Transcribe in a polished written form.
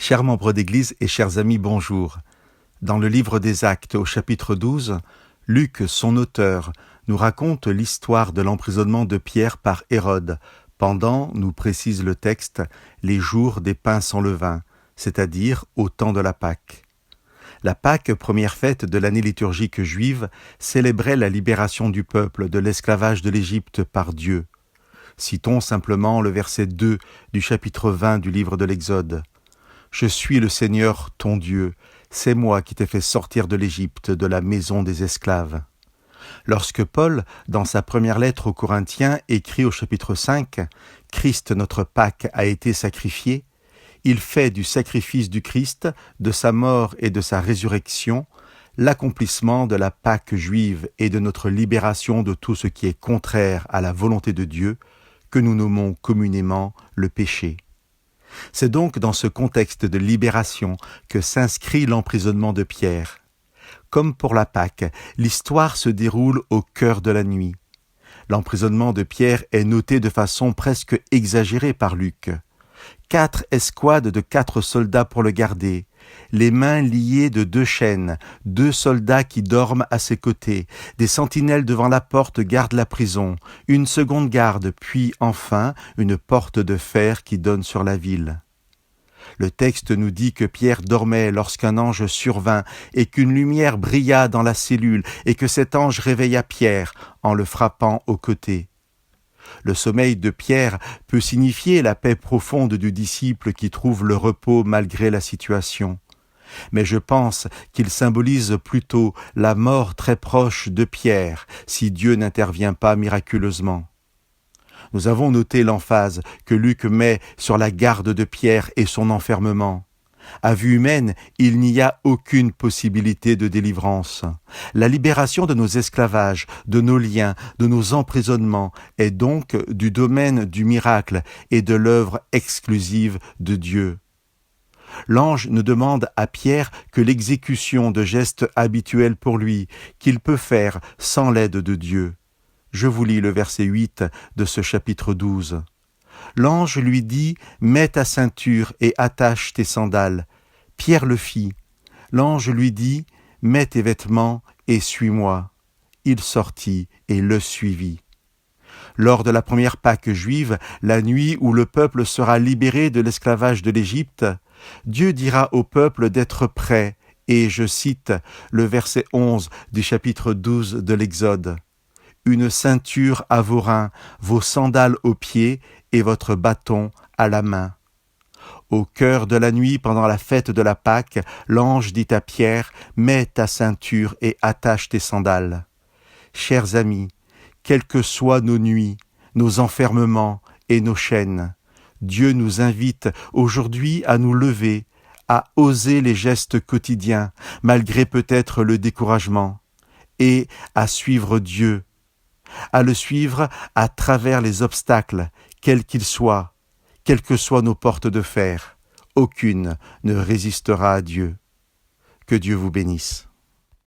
Chers membres d'Église et chers amis, bonjour. Dans le livre des Actes, au chapitre 12, Luc, son auteur, nous raconte l'histoire de l'emprisonnement de Pierre par Hérode, pendant, nous précise le texte, les jours des pains sans levain, c'est-à-dire au temps de la Pâque. La Pâque, première fête de l'année liturgique juive, célébrait la libération du peuple de l'esclavage de l'Égypte par Dieu. Citons simplement le verset 2 du chapitre 20 du livre de l'Exode. « Je suis le Seigneur ton Dieu, c'est moi qui t'ai fait sortir de l'Égypte, de la maison des esclaves. » Lorsque Paul, dans sa première lettre aux Corinthiens, écrit au chapitre 5 « Christ notre Pâque a été sacrifié », il fait du sacrifice du Christ, de sa mort et de sa résurrection, l'accomplissement de la Pâque juive et de notre libération de tout ce qui est contraire à la volonté de Dieu, que nous nommons communément le péché. C'est donc dans ce contexte de libération que s'inscrit l'emprisonnement de Pierre. Comme pour la Pâque, l'histoire se déroule au cœur de la nuit. L'emprisonnement de Pierre est noté de façon presque exagérée par Luc. 4 escouades de 4 soldats pour le garder, les mains liées de 2 chaînes, 2 soldats qui dorment à ses côtés, des sentinelles devant la porte gardent la prison, une seconde garde, puis enfin une porte de fer qui donne sur la ville. Le texte nous dit que Pierre dormait lorsqu'un ange survint et qu'une lumière brilla dans la cellule et que cet ange réveilla Pierre en le frappant au côté. Le sommeil de Pierre peut signifier la paix profonde du disciple qui trouve le repos malgré la situation. Mais je pense qu'il symbolise plutôt la mort très proche de Pierre si Dieu n'intervient pas miraculeusement. Nous avons noté l'emphase que Luc met sur la garde de Pierre et son enfermement. À vue humaine, il n'y a aucune possibilité de délivrance. La libération de nos esclavages, de nos liens, de nos emprisonnements est donc du domaine du miracle et de l'œuvre exclusive de Dieu. L'ange ne demande à Pierre que l'exécution de gestes habituels pour lui, qu'il peut faire sans l'aide de Dieu. Je vous lis le verset 8 de ce chapitre 12. L'ange lui dit « Mets ta ceinture et attache tes sandales ». Pierre le fit. L'ange lui dit « Mets tes vêtements et suis-moi ». Il sortit et le suivit. Lors de la première Pâque juive, la nuit où le peuple sera libéré de l'esclavage de l'Égypte, Dieu dira au peuple d'être prêt, et je cite le verset 11 du chapitre 12 de l'Exode. Une ceinture à vos reins, vos sandales aux pieds et votre bâton à la main. Au cœur de la nuit, pendant la fête de la Pâque, l'ange dit à Pierre, « Mets ta ceinture et attache tes sandales. » Chers amis, quelles que soient nos nuits, nos enfermements et nos chaînes, Dieu nous invite aujourd'hui à nous lever, à oser les gestes quotidiens, malgré peut-être le découragement, et à suivre Dieu, à le suivre à travers les obstacles, quels qu'ils soient, quelles que soient nos portes de fer. Aucune ne résistera à Dieu. Que Dieu vous bénisse.